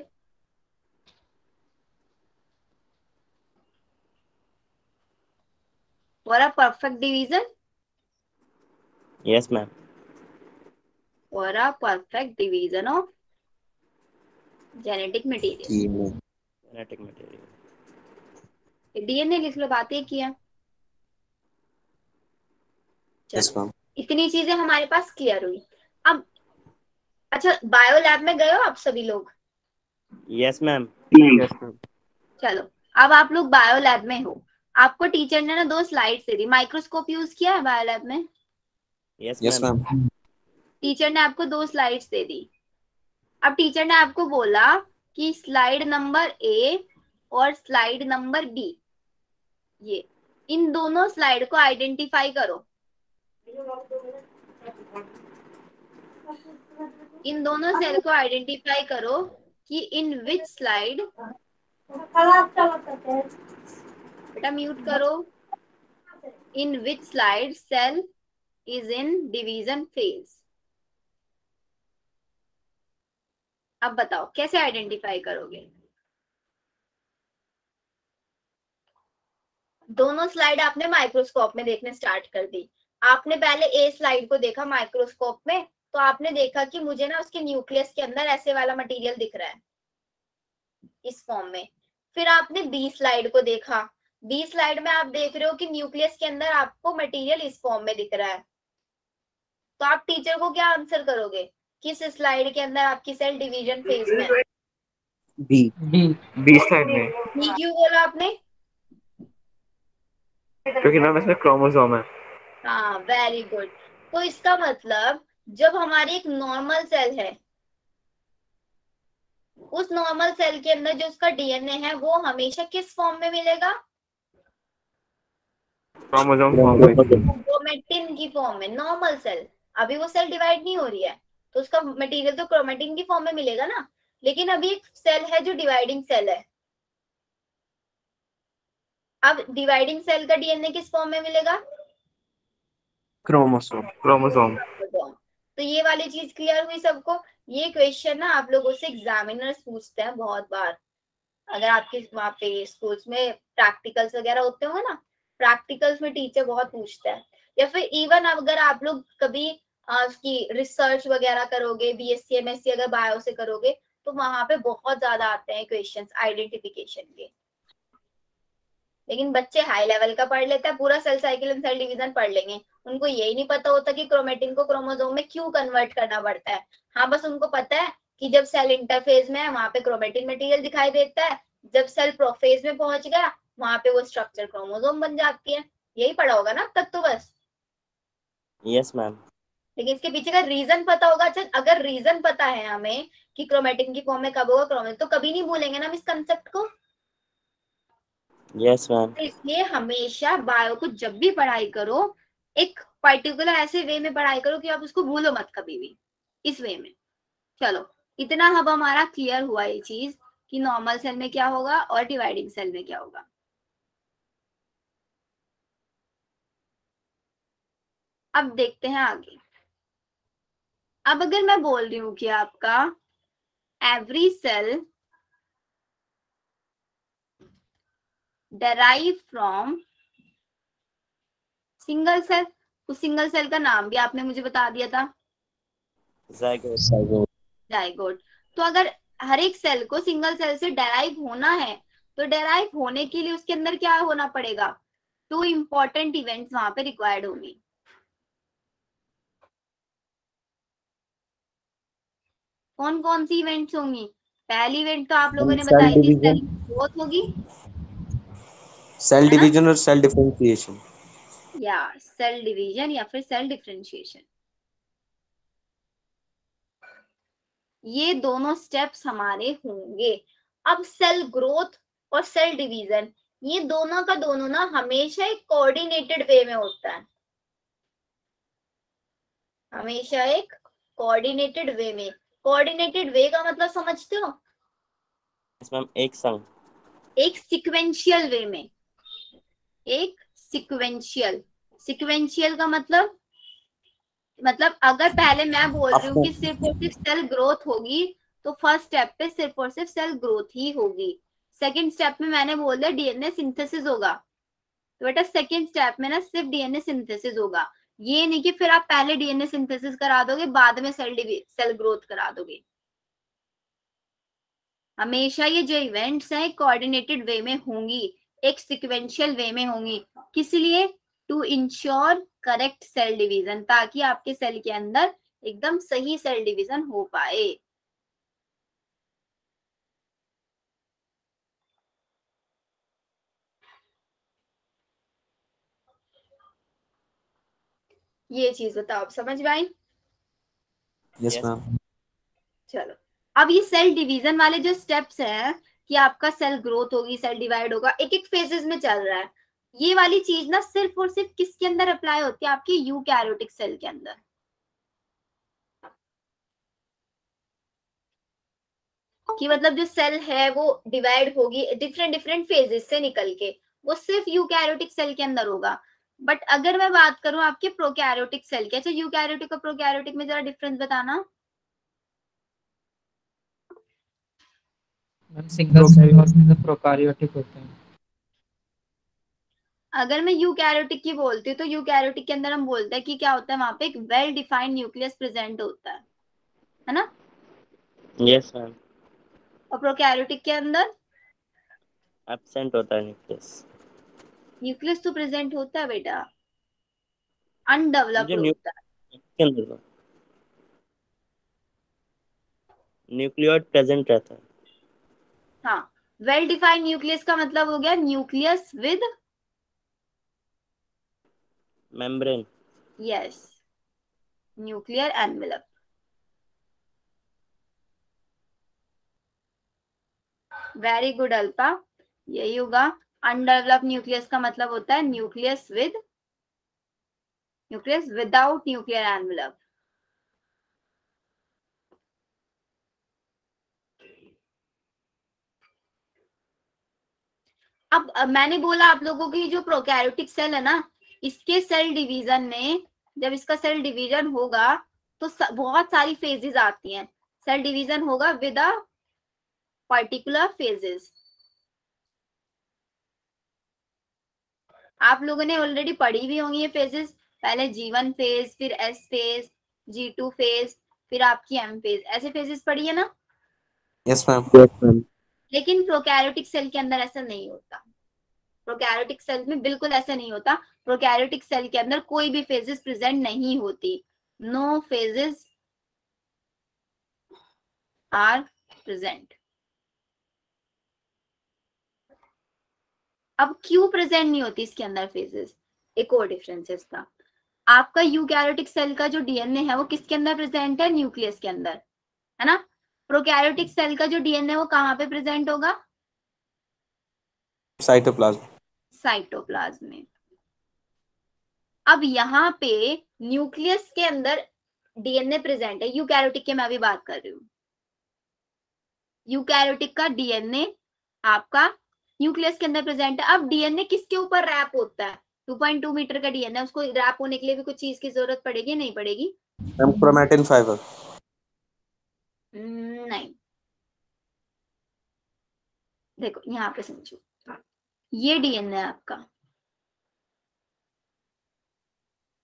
For a perfect division, yes ma'am. for a perfect division of genetic material, genetic material. DNA लिख लो, बात एक ही है। यस चलो मैम। इतनी चीजें हमारे पास क्लियर हुई। अब अच्छा, बायो लैब में गए हो आप सभी लोग? Yes ma'am. Yes ma'am. चलो, अब आप लोग बायो लैब में हो, आपको टीचर ने ना दो स्लाइड्स दे दी। माइक्रोस्कोप यूज किया है बायो लैब में? Yes yes ma'am. Ma'am. Teacher ने आपको दो स्लाइड्स दे दी। अब टीचर ने आपको बोला कि स्लाइड नंबर ए और स्लाइड नंबर बी, ये इन दोनों स्लाइड को आइडेंटिफाई करो। इन दोनों सेल को आइडेंटिफाई करो कि इन विच स्लाइड, बेटा म्यूट करो, in which slide cell is in division phase. अब बताओ कैसे आइडेंटिफाई करोगे? दोनों स्लाइड आपने माइक्रोस्कोप में देखने स्टार्ट कर दी। आपने पहले ए स्लाइड को देखा माइक्रोस्कोप में, तो आपने देखा कि मुझे ना उसके न्यूक्लियस के अंदर ऐसे वाला मटेरियल दिख रहा है इस फॉर्म में। फिर आपने बी स्लाइड को देखा, बी स्लाइड में आप देख रहे हो कि न्यूक्लियस के अंदर आपको मटेरियल इस फॉर्म में दिख रहा है। तो आप टीचर को क्या आंसर करोगे? किस स्लाइड के अंदर आपकी सेल डिवीजन फेज में है? बी बी बी स्लाइड में, बी क्यों बोला आपने? क्योंकि मैम इसमें क्रोमोसोम है। हाँ, वेरी गुड। तो इसका मतलब जब हमारी एक नॉर्मल सेल है, उस नॉर्मल सेल के अंदर जो उसका डीएनए है वो हमेशा किस फॉर्म में मिलेगा? क्रोमोसोम फॉर्म में। क्रोमेटिन की फॉर्म में। नॉर्मल सेल, अभी वो सेल डिवाइड नहीं हो रही है तो उसका मटेरियल तो क्रोमेटिन की फॉर्म में मिलेगा ना। लेकिन अभी एक सेल है जो डिवाइडिंग सेल है, अब डिवाइडिंग सेल का डीएनए किस फॉर्म में मिलेगा? Chromosome chromosome. तो ये वाली चीज क्लियर हुई सबको? ये क्वेश्चन ना आप लोगों से एग्जामिनर्स पूछते हैं बहुत बार, अगर आपके वहाँ पे स्कूल्स में प्रैक्टिकल्स वगैरह होते हो ना, प्रैक्टिकल्स में टीचर बहुत पूछते हैं। या फिर इवन अगर आप लोग कभी उसकी रिसर्च वगैरह करोगे, बीएससी एमएससी अगर बायो से करोगे, तो वहां पे बहुत ज्यादा आते हैं क्वेश्चंस आइडेंटिफिकेशन के। लेकिन बच्चे हाई लेवल का पढ़ लेते हैं, पूरा cell cycle and cell division पढ़ लेंगे, उनको यही नहीं पता होता कि क्रोमेटिन को क्रोमोसोम में क्यों कन्वर्ट करना पड़ता है। हाँ, बस उनको पता है कि जब सेल इंटरफेज में है वहां पे क्रोमेटिन मटेरियल दिखाई देता है, जब सेल प्रोफेज में पहुंच गया वहां पे वो स्ट्रक्चर क्रोमोसोम बन जाती है। यही पढ़ा होगा ना अब तक तो बस। Yes ma'am. लेकिन इसके पीछे का रीजन पता होगा। अच्छा, अगर रीजन पता है हमें कि क्रोमेटिन की फॉर्म में कब होगा क्रोमोसोम, तो कभी नहीं भूलेंगे ना हम इस कंसेप्ट को। Yes ma'am. तो इसलिए हमेशा बायो को जब भी पढ़ाई करो, एक पर्टिकुलर ऐसे वे में पढ़ाई करो कि आप उसको भूलो मत कभी भी, इस वे में। चलो, इतना अब हमारा क्लियर हुआ ये चीज कि नॉर्मल सेल में क्या होगा और डिवाइडिंग सेल में क्या होगा। अब देखते हैं आगे। अब अगर मैं बोल रही हूँ कि आपका every cell derive from single cell, उस सिंगल सेल का नाम भी आपने मुझे बता दिया था, जाइगोट। जाइगोट। तो अगर हर एक सेल को सिंगल सेल से डेराइव होना है, तो डेराइव होने के लिए उसके अंदर क्या होना पड़ेगा? 2 इंपॉर्टेंट इवेंट्स वहां पे रिक्वायर्ड होंगी। कौन कौन सी इवेंट्स होंगी? पहली इवेंट तो आप लोगों ने सेल बताई कि डिवीजन, सेल ग्रोथ होगी, सेल है ना? डिवीजन और सेल डिफरेंशिएशन। या सेल डिवीजन या फिर सेल डिफरेंशिएशन, ये दोनों स्टेप्स हमारे होंगे। अब सेल ग्रोथ और सेल डिवीजन, ये दोनों का दोनों ना हमेशा एक कोऑर्डिनेटेड वे में होता है, हमेशा एक कोऑर्डिनेटेड वे में। कोऑर्डिनेटेड वे का मतलब समझते हो? यस मैम, एक संग। एक सिक्वेंशियल वे में, एक सिक्वेंशियल। सिक्वेंशियल का मतलब अगर पहले मैं बोल रही हूँ कि सिर्फ और सिर्फ सेल ग्रोथ होगी, तो फर्स्ट स्टेप पे सिर्फ और सिर्फ सेल ग्रोथ ही होगी। सेकंड स्टेप में मैंने बोल दिया डीएनए सिंथेसिस होगा, तो बेटा सेकंड स्टेप में ना सिर्फ डीएनए सिंथेसिस होगा। ये नहीं कि फिर आप पहले डीएनए सिंथेसिस करा दोगे बाद में सेल ग्रोथ करा दोगे। हमेशा ये जो इवेंट्स हैं कोऑर्डिनेटेड वे में होंगी, एक सिक्वेंशियल वे में होंगी। किस लिए? To ensure correct cell division, ताकि आपके सेल के अंदर एकदम सही सेल डिवीजन हो पाए। ये चीज बताओ, आप समझ में आई? Yes ma'am. चलो, अब ये सेल डिवीजन वाले जो स्टेप्स हैं कि आपका सेल ग्रोथ होगी, सेल डिवाइड होगा, एक एक फेजेस में चल रहा है। ये वाली चीज ना सिर्फ और सिर्फ किसके अंदर अप्लाई होती है? आपके यूकैरियोटिक सेल के अंदर। कि मतलब जो सेल है वो डिवाइड होगी डिफरेंट डिफरेंट फेजेस से निकल के, वो सिर्फ यूकैरियोटिक सेल के अंदर होगा। बट अगर मैं बात करूं आपके प्रोकैरियोटिक सेल के, अच्छा यूकैरियोटिक और प्रोकैरियोटिक में जरा डिफरेंस बताना। सिंगल सेल और प्रोकारियोटिक होते हैं। अगर मैं यूकैरियोटिक की बोलती हूँ तो यूकैरियोटिक के अंदर हम बोलते हैं कि क्या होता है, वहां पे एक वेल डिफाइंड न्यूक्लियस प्रेजेंट होता है ना? Yes ma'am. और प्रोकैरियोटिक के अंदर एब्सेंट होता है न्यूक्लियस। न्यूक्लियस तो प्रेजेंट होता है बेटा, अनडेवलप्ड जो होता है। न्यूक्लियस के अंदर न्यूक्लियोइड प्रेजेंट रहता है। हाँ, वेल डिफाइंड न्यूक्लियस का मतलब हो गया nucleus with, membrane. Yes, nuclear envelope. Very good Alpa, यही होगा। अनडेवलप्ड न्यूक्लियस का मतलब होता है न्यूक्लियस विदाउट न्यूक्लियर एनवेलप। अब मैंने बोला आप लोगों की जो प्रोकैरियोटिक सेल है ना, इसके सेल डिवीजन में, जब इसका सेल डिवीजन होगा तो बहुत सारी फेजेस आती हैं। सेल डिवीजन होगा विद अ पर्टिकुलर फेजेस। आप लोगों ने ऑलरेडी पढ़ी भी होंगी ये फेजेस, पहले G1 फेज, फिर S फेज, G2 फेज, फिर आपकी M फेज, ऐसे फेजेस पढ़ी है ना। Yes ma'am. लेकिन प्रोकैरियोटिक सेल के अंदर ऐसा नहीं होता। प्रोकैरियोटिक सेल में बिल्कुल ऐसा नहीं होता। प्रोकैरियोटिक सेल के अंदर कोई भी फेजेस प्रेजेंट नहीं होती। No phases are present. अब क्यों प्रेजेंट नहीं होती इसके अंदर फेजेस, एक और डिफरेंस है इसका। आपका यूकैरियोटिक सेल का जो डीएनए है वो किसके अंदर प्रेजेंट है, न्यूक्लियस के अंदर, है ना। प्रोकैरियोटिक सेल का जो डीएनए वो कहाँ पे प्रेजेंट होगा, साइटोप्लाज्म। साइटोप्लाज्म में। अब यहाँ पे न्यूक्लियस के अंदर डीएनए प्रेजेंट है, यूकैरियोटिक के मैं भी बात कर रही हूँ। यूकैरियोटिक का डीएनए आपका न्यूक्लियस के अंदर प्रेजेंट है। अब डीएनए किसके ऊपर रैप होता है, 2.2 मीटर का डीएनए, उसको रैप होने के लिए भी कुछ चीज की जरूरत पड़ेगी, नहीं पड़ेगी? Chromatin fibre. नहीं, देखो यहाँ पे समझो, ये डीएनए आपका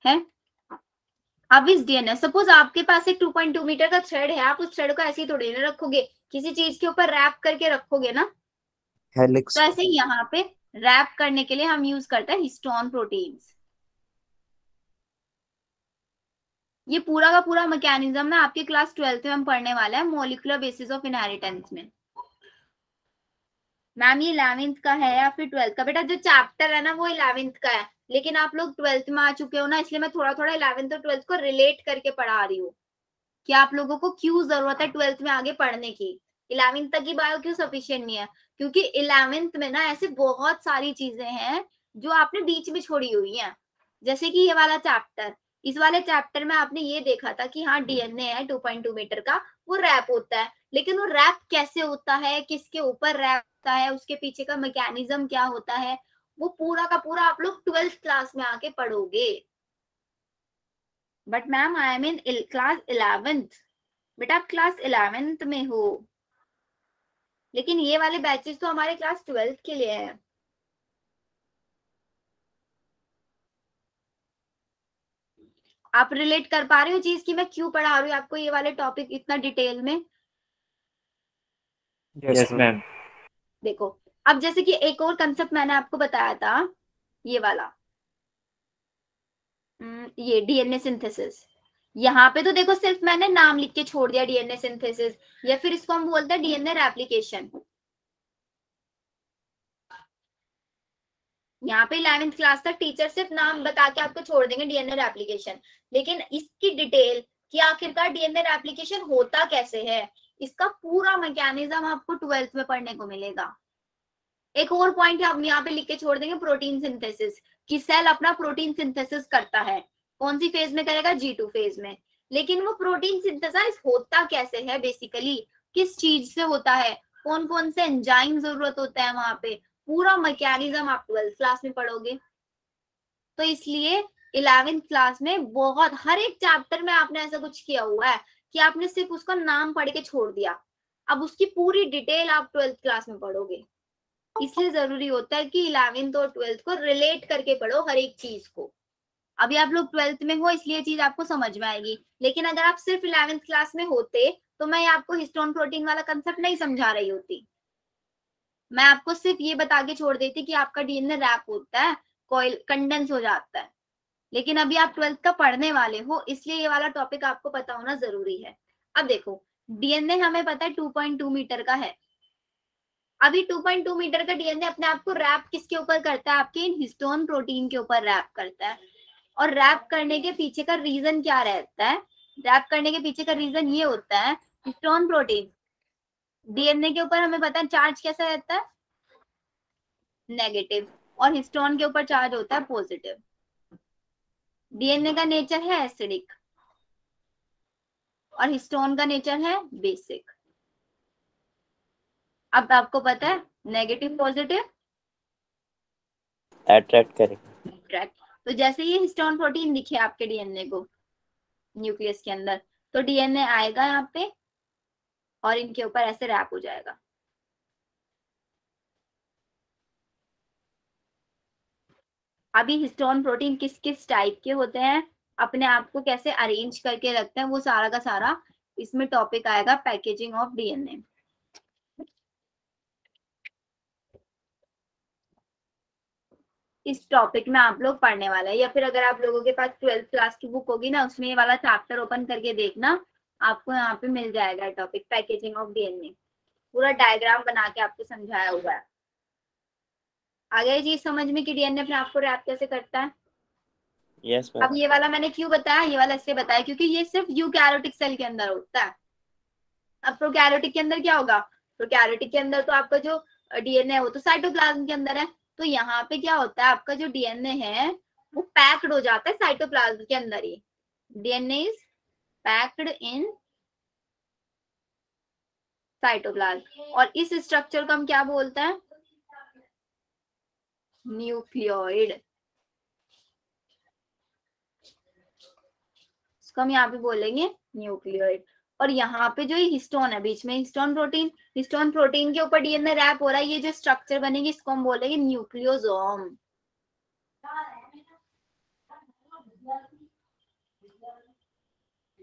है। अब इस डीएनए, सपोज आपके पास एक 2.2 मीटर का थ्रेड है, आप उस थ्रेड को ऐसे ही थोड़ी ना रखोगे, किसी चीज के ऊपर रैप करके रखोगे ना। हेलिक्स। तो ऐसे ही यहाँ पे रैप करने के लिए हम यूज करते हैं हिस्टोन प्रोटीन्स। ये पूरा का पूरा मैकेनिज्म ना आपके क्लास 12th में हम पढ़ने वाले हैं, मॉलिक्यूलर बेसिस ऑफ इनहेरिटेंस में। मैम ये 11th का है या फिर 12th का? बेटा जो चैप्टर है ना वो 11th का है, लेकिन आप लोग 12th में आ चुके हो ना, इसलिए मैं थोड़ा थोड़ा 11th और 12th को रिलेट करके पढ़ा रही हूँ कि आप लोगों को क्यों जरूरत है 12th में आगे पढ़ने की। 11th तक की बायो क्यों सफिशिएंट नहीं है, क्योंकि 11th में ना ऐसे बहुत सारी चीजें हैं जो आपने बीच में छोड़ी हुई हैं। जैसे कि ये वाला चैप्टर, इस वाले चैप्टर में आपने ये देखा था कि हाँ डीएनए है 2.2 मीटर का, वो रैप होता है, लेकिन वो रैप कैसे होता है, किसके ऊपर रैप होता है, उसके पीछे का मैकेनिज्म क्या होता है, वो पूरा का पूरा आप लोग 12th क्लास में आके पढ़ोगे। But ma'am I am in class 11th। बेटा आप क्लास 11th में हो, लेकिन ये वाले बैचेस तो हमारे क्लास 12th के लिए है। आप रिलेट कर पा रहे हो चीज की मैं क्यों पढ़ा रही हूँ आपको ये वाले टॉपिक इतना डिटेल में? Yes ma'am. देखो, अब जैसे कि एक और कंसेप्ट मैंने आपको बताया था, ये वाला, ये डीएनए सिंथेसिस। यहाँ पे तो देखो सिर्फ मैंने नाम लिख के छोड़ दिया डीएनए सिंथेसिस, या फिर इसको हम बोलते हैं डीएनए रेप्लिकेशन। यहाँ पे 11th क्लास तक टीचर सिर्फ नाम बता के आपको छोड़ देंगे डीएनए रेप्लिकेशन, लेकिन इसकी डिटेल कि आखिरकार डीएनए रेप्लिकेशन होता कैसे है, इसका पूरा मैकेनिज्म आपको 12th में पढ़ने को मिलेगा। एक और पॉइंट हम यहाँ पे लिख के छोड़ देंगे, प्रोटीन सिंथेसिस, कि सेल अपना प्रोटीन सिंथेसिस करता है। कौन सी फेज में करेगा, G2 फेज में। लेकिन वो प्रोटीन सिंथेसाइज होता कैसे है, बेसिकली किस चीज से होता है, कौन कौन से एंजाइम जरूरत होता है वहां पे, पूरा मैकेनिज्म आप 12th क्लास में पढ़ोगे। तो इसलिए 11th क्लास में बहुत हर एक चैप्टर में आपने ऐसा कुछ किया हुआ है कि आपने सिर्फ उसका नाम पढ़ के छोड़ दिया, अब उसकी पूरी डिटेल आप 12th क्लास में पढ़ोगे। इसलिए जरूरी होता है कि 11th और 12th को रिलेट करके पढ़ो हर एक चीज को। अभी आप लोग 12th में हो इसलिए चीज आपको समझ में आएगी, लेकिन अगर आप सिर्फ 11th क्लास में होते तो मैं आपको हिस्टोन प्रोटीन वाला कंसेप्ट नहीं समझा रही होती। मैं आपको सिर्फ ये बता के छोड़ देती कि आपका डीएनए रैप होता है, कॉइल कंडेंस हो जाता है। लेकिन अभी आप 12th का पढ़ने वाले हो, इसलिए ये वाला टॉपिक आपको पता होना जरूरी है। अब देखो, डीएनए हमें पता है 2.2 मीटर का है। अभी 2.2 मीटर का डीएनए अपने आप को रैप किसके ऊपर करता है, आपके हिस्टोन प्रोटीन के ऊपर रैप करता है। और रैप करने के पीछे का रीजन क्या रहता है, रैप करने के पीछे का रीजन ये होता है, हिस्टोन प्रोटीन डीएनए के ऊपर हमें पता है चार्ज कैसा रहता है, नेगेटिव, और हिस्टोन के ऊपर चार्ज होता है पॉजिटिव। डीएनए का नेचर है एसिडिक और हिस्टोन का नेचर है बेसिक। अब आपको पता है नेगेटिव पॉजिटिव अट्रैक्ट करेंगे। अट्रैक्ट। तो जैसे ये हिस्टोन प्रोटीन दिखे आपके डीएनए को न्यूक्लियस के अंदर, तो डीएनए आएगा यहाँ पे और इनके ऊपर ऐसे रैप हो जाएगा। अभी हिस्टोन प्रोटीन किस किस टाइप के होते हैं, अपने आप को कैसे अरेंज करके रखते हैं, वो सारा का सारा इसमें टॉपिक आएगा, पैकेजिंग ऑफ डीएनए। इस टॉपिक में आप लोग पढ़ने वाला है, या फिर अगर आप लोगों के पास 12th क्लास की बुक होगी ना, उसमें ये वाला चैप्टर ओपन करके देखना, आपको यहाँ पे मिल जाएगा टॉपिक पैकेजिंग ऑफ डीएनए। पूरा डायग्राम बना के आपको समझाया हुआ है। आ गया ये चीज समझ में कि डीएनए अपने आपको रैप कैसे करता है। यस अब मैम। ये वाला मैंने क्यों बताया, ये वाला इसलिए बताया क्योंकि ये सिर्फ यूकैरियोटिक सेल के अंदर होता है। अब प्रोकैरियोटिक के अंदर क्या होगा, प्रोकैरियोटिक के अंदर तो आपका जो डीएनए है वो तो साइटोप्लाज्म के अंदर है। तो यहाँ पे क्या होता है, आपका जो डीएनए है वो पैक्ड हो जाता है साइटोप्लाज्म के अंदर ही। DNA is packed in cytoplasm, और इस स्ट्रक्चर को हम क्या बोलते हैं, न्यूक्लियोइड। इसको हम यहाँ पे बोलेंगे न्यूक्लियोइड। और यहाँ पे जो ये हिस्टोन है बीच में, हिस्टोन प्रोटीन के ऊपर डीएनए रैप हो रहा है, ये जो स्ट्रक्चर बनेगी इसको हम बोलेंगे न्यूक्लियोसोम।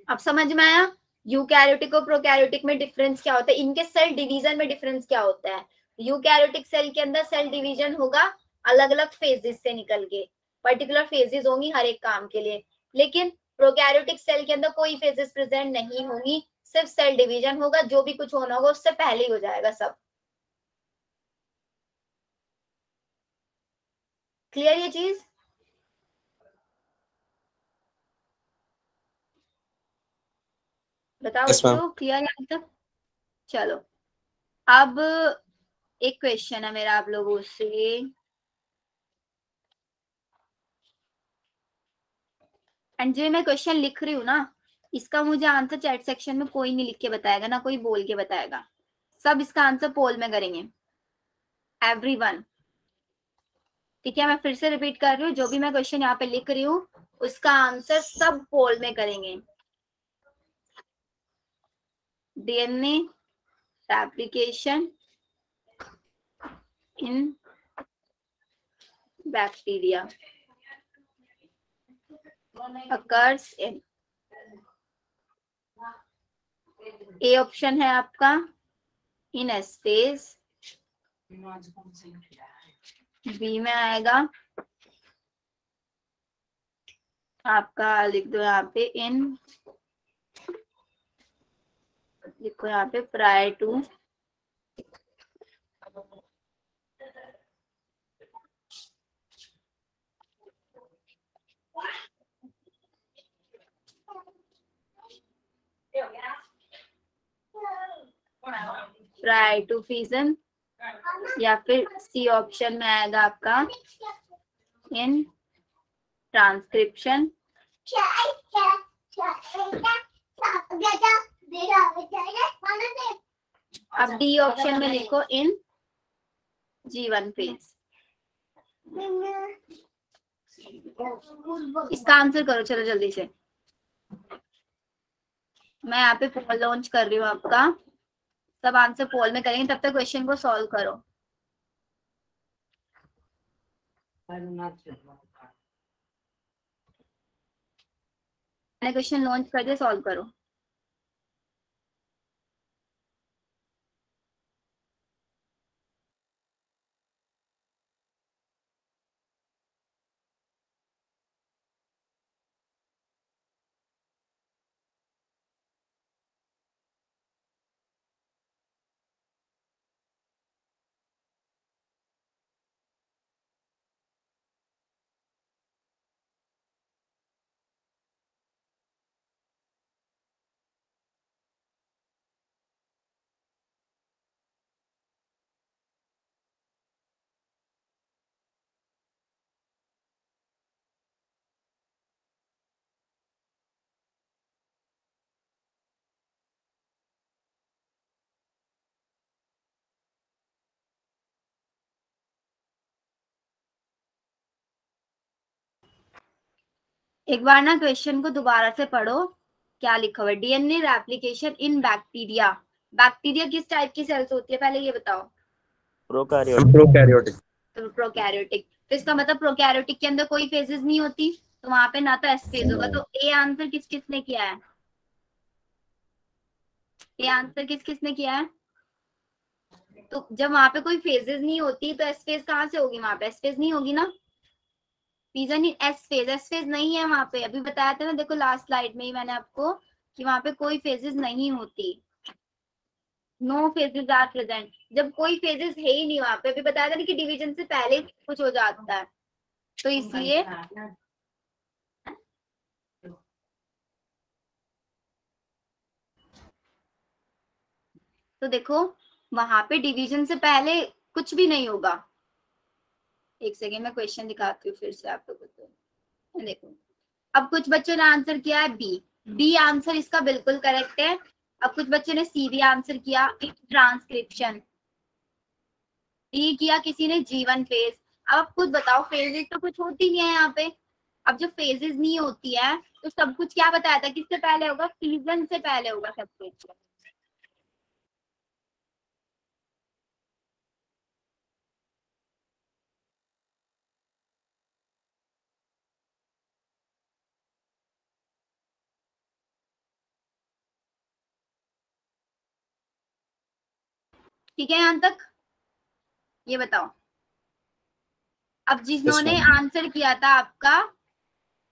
अब समझ में आया यूकैरियोटिक और प्रोकैरियोटिक में डिफरेंस क्या होता है, इनके सेल डिवीजन में डिफरेंस क्या होता है। यूकैरियोटिक सेल के अंदर सेल डिवीजन होगा अलग अलग फेजेस से निकल के, पर्टिकुलर फेजेस होंगी हर एक काम के लिए। लेकिन प्रोकैरियोटिक सेल के अंदर कोई फेजेस प्रेजेंट नहीं होंगी, सिर्फ सेल डिवीजन होगा, जो भी कुछ होना होगा उससे पहले ही हो जाएगा सब। क्लियर ये चीज, बताओ Yes, ma'am. बच्चों, क्लियर यहाँ तक। चलो अब एक क्वेश्चन है मेरा आप लोगों से, एंड जो मैं क्वेश्चन लिख रही हूँ ना, इसका मुझे आंसर चैट सेक्शन में कोई नहीं लिख के बताएगा, ना कोई बोल के बताएगा, सब इसका आंसर पोल में करेंगे एवरीवन। ठीक है, मैं फिर से रिपीट कर रही हूँ, जो भी मैं क्वेश्चन यहाँ पे लिख रही हूँ उसका आंसर सब पोल में करेंगे। DNA application in bacteria occurs in, A option है आपका इन स्पेस, बी में आएगा आपका, लिख दो यहाँ पे इन, लिखो यहाँ पे prior to, prior to fusion, या फिर सी ऑप्शन में आएगा आपका इन ट्रांसक्रिप्शन, अब डी ऑप्शन में लिखो इन G1 फेज। इसका आंसर करो चलो जल्दी से, मैं यहाँ पे पोल लॉन्च कर रही हूँ आपका, सब आंसर पोल में करेंगे, तब तक क्वेश्चन को सॉल्व करो। मैंने क्वेश्चन लॉन्च कर दिया, सॉल्व करो। एक बार ना क्वेश्चन को दोबारा से पढ़ो, क्या लिखा हुआ है। डीएनए रेप्लिकेशन इन बैक्टीरिया। बैक्टीरिया किस टाइप की सेल्स होती है पहले ये बताओ। प्रोकैरियोटिक। तो प्रोकैरियोटिक, तो इसका मतलब प्रोकैरियोटिक के अंदर कोई फेजेस नहीं होती, तो वहां पे ना तो एस फेज होगा। तो ए आंसर किस किसने किया है, ए आंसर किस किसने किया है। तो जब वहां पे कोई फेजेस नहीं होती तो एस फेज कहाँ से होगी, वहां पे एस फेज नहीं होगी ना। रीजन इन एस फेज नहीं है वहां पे, अभी बताया था ना, देखो लास्ट स्लाइड में ही मैंने आपको कि वहां पे कोई फेजेस नहीं होती, नो फेजेस आर प्रेजेंट। जब कोई फेजेस है ही नहीं वहां पे, अभी बताया था ना कि डिवीजन से पहले कुछ हो जाता है, तो इसलिए तो देखो वहां पे डिवीजन से पहले कुछ भी नहीं होगा। एक सेकेंड में क्वेश्चन दिखाती हूँ फिर से आप लोगों को। देखो अब कुछ बच्चों ने आंसर किया है बी, बी आंसर इसका बिल्कुल करेक्ट है। अब कुछ बच्चों ने सी भी आंसर किया, ट्रांसक्रिप्शन। डी किया किसी ने जीवन फेज। अब आप खुद बताओ, फेजेस तो कुछ होती नहीं है यहाँ पे। अब जो फेजेस नहीं होती है तो सब कुछ क्या बताया था, किससे पहले होगा, सीजन से पहले होगा सब कुछ। ठीक है यहाँ तक, ये बताओ। अब जिन्होंने आंसर किया था आपका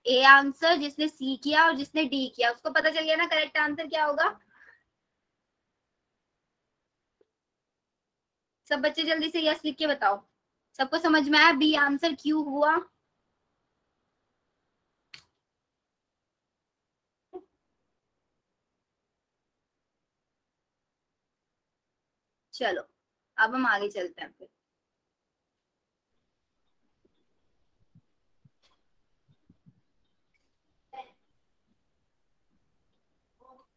ए आंसर, जिसने सी किया और जिसने डी किया, उसको पता चल गया ना करेक्ट आंसर क्या होगा। सब बच्चे जल्दी से यस लिख के बताओ, सबको समझ में आया बी आंसर क्यों हुआ। चलो अब हम आगे चलते हैं फिर।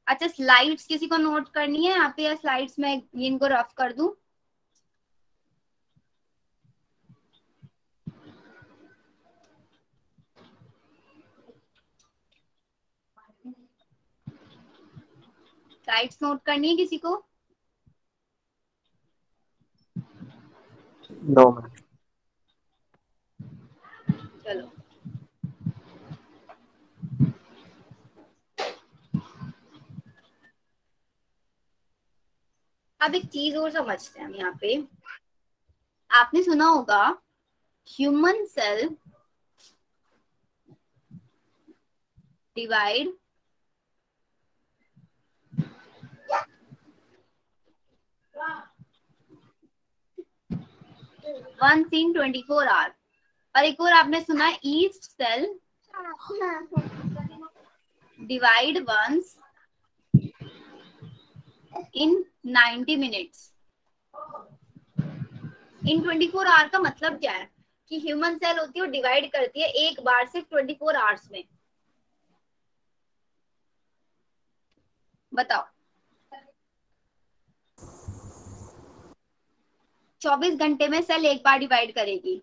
अच्छा स्लाइड्स किसी को नोट करनी है यहाँ पे, या स्लाइड्स में इनको रफ कर दूं। स्लाइड्स नोट करनी है किसी को। नो। चलो अब एक चीज और समझते हैं हम यहाँ पे। आपने सुना होगा human cell divide once in 24 hour, और एक और आपने सुना है yeast cell divide once in 90 minutes. In 24 hour का मतलब क्या है कि ह्यूमन सेल होती है वो डिवाइड करती है एक बार सिर्फ 24 आवर्स में। बताओ 24 घंटे में सेल एक बार डिवाइड करेगी।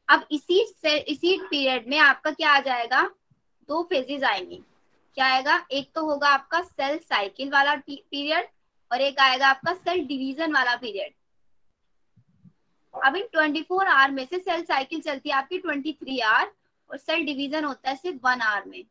अब इसी पीरियड में आपका क्या आ जाएगा, दो फेजेस आएंगे। क्या आएगा, एक तो होगा आपका सेल साइकिल वाला पीरियड और एक आएगा आपका सेल डिवीजन वाला पीरियड। अब इन 24 आवर में से सेल साइकिल चलती है आपकी 23 आवर और सेल डिवीजन होता है सिर्फ 1 आवर में।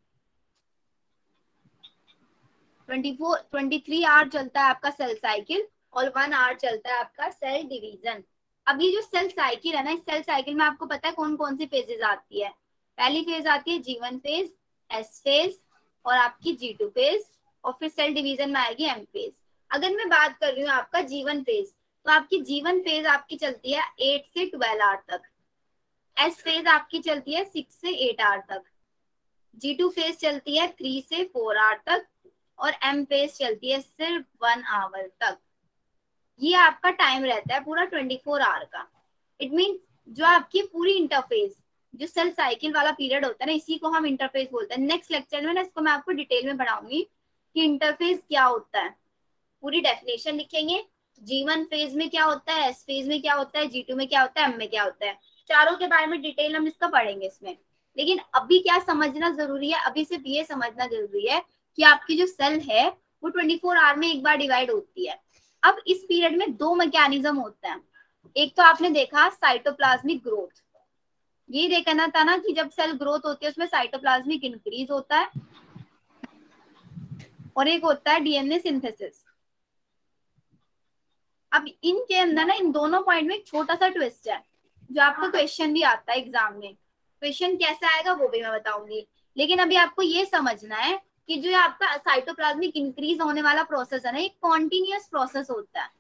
23 आवर चलता है आपका सेल साइकिल और 1 आवर चलता है आपका सेल डिवीजन। अब ये जो सेल साइकिल है ना, इस सेल साइकिल में आपको पता है कौन कौन सी फेजेस आती है। पहली फेज आती है G1 फेज, S फेज और आपकी G2 फेज, और फिर सेल डिवीजन में आएगी M फेज। अगर मैं बात कर रही हूँ आपका G1 फेज, तो आपकी G1 फेज आपकी चलती है 8 से 12 आवर तक, S फेज आपकी चलती है 6 से 8 आवर तक, G2 फेज चलती है 3 से 4 आवर तक और M फेज चलती है सिर्फ 1 आवर तक। ये आपका टाइम रहता है पूरा 24 आवर का। इट मीन जो आपकी पूरी इंटरफेस, जो सेल साइकिल वाला पीरियड होता है ना, इसी को हम इंटरफेस बोलते हैं। नेक्स्ट लेक्चर में ना इसको मैं आपको डिटेल में पढ़ाऊंगी कि इंटरफेस क्या होता है, पूरी डेफिनेशन लिखेंगे। G1 फेज में क्या होता है, S फेज में क्या होता है, G2 में क्या होता है, M में क्या होता है, चारों के बारे में डिटेल हम इसका पढ़ेंगे इसमें। लेकिन अभी क्या समझना जरूरी है, अभी सिर्फ ये समझना जरूरी है कि आपकी जो सेल है वो 24 आवर में एक बार डिवाइड होती है। अब इस पीरियड में दो मैकेनिज्म होते हैं। एक तो आपने देखा साइटोप्लाज्मिक ग्रोथ, ये देखना था ना कि जब सेल ग्रोथ होती है उसमें साइटोप्लाज्मिक इंक्रीज होता है, और एक होता है डीएनए सिंथेसिस। अब इनके अंदर ना इन दोनों पॉइंट में एक छोटा सा ट्विस्ट है जो आपका क्वेश्चन भी आता है एग्जाम में। क्वेश्चन कैसा आएगा वो भी मैं बताऊंगी, लेकिन अभी आपको ये समझना है कि जो आपका साइटोप्लाज्मिक इंक्रीज होने वाला प्रोसेस है ना, ये कॉन्टिन्यूअस प्रोसेस होता है।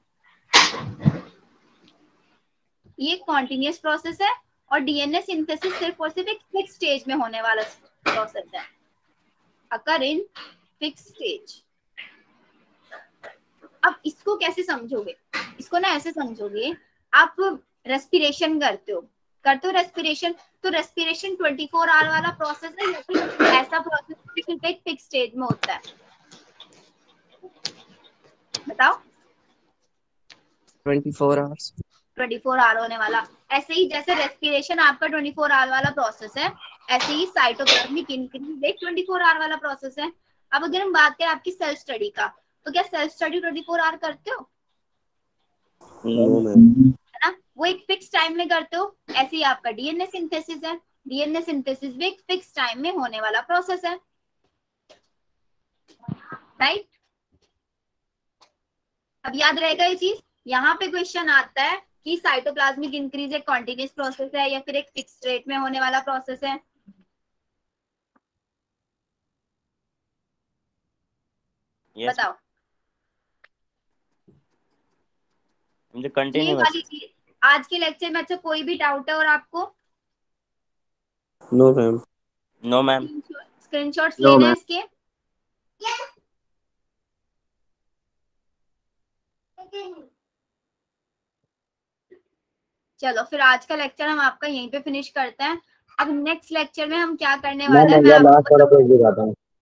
ये कॉन्टिन्यूअस प्रोसेस है और डीएनए सिंथेसिस सिर्फ और सिर्फ एक फिक्स स्टेज में होने वाला प्रोसेस है, अकर इन फिक्स स्टेज। अब इसको कैसे समझोगे, इसको ना ऐसे समझोगे, आप रेस्पिरेशन करते हो रेस्पिरेशन, तो रेस्पिरेशन 24 आवर वाला प्रोसेस है या फिर ऐसा प्रोसेस सिर्फ एक फिक्स स्टेज में होता है? बताओ। 24 आवर्स 24 आवर होने वाला। ऐसे ही जैसे रेस्पिरेशन आपका 24 आवर वाला प्रोसेस है, ऐसे ही साइटोप्लाज्मिक इंक्रीज एक 24 आवर वाला प्रोसेस है। अब अगर हम बात करें आपकी सेल स्टडी का, तो क्या सेल स्टडी 24 आवर करते हो? No ma'am. है ना, वो एक फिक्स टाइम में करते हो। ऐसे ही आपका डीएनए सिंथेसिस है, डीएनए सिंथेसिस भी एक फिक्स टाइम में होने वाला प्रोसेस है, राइट? अब याद रहेगा ये चीज। यहाँ पे क्वेश्चन आता है कि साइटोप्लाज्मिक इंक्रीज एक कॉन्टिन्यूअस प्रोसेस है या फिर एक फिक्स रेट में होने वाला प्रोसेस है? यस बताओ। मुझे ये कंटिन्यूअस। वाली चीज आज के लेक्चर में अच्छा कोई भी डाउट है और आपको? No ma'am. No ma'am. Screenshots No, लेने हैं ma'am. इसके? चलो फिर आज का लेक्चर हम आपका यहीं पे फिनिश करते हैं। अब नेक्स्ट लेक्चर में हम क्या करने वाले हैं मैं मैं आपको लास्ट वाला पेज दिखाता हूँ।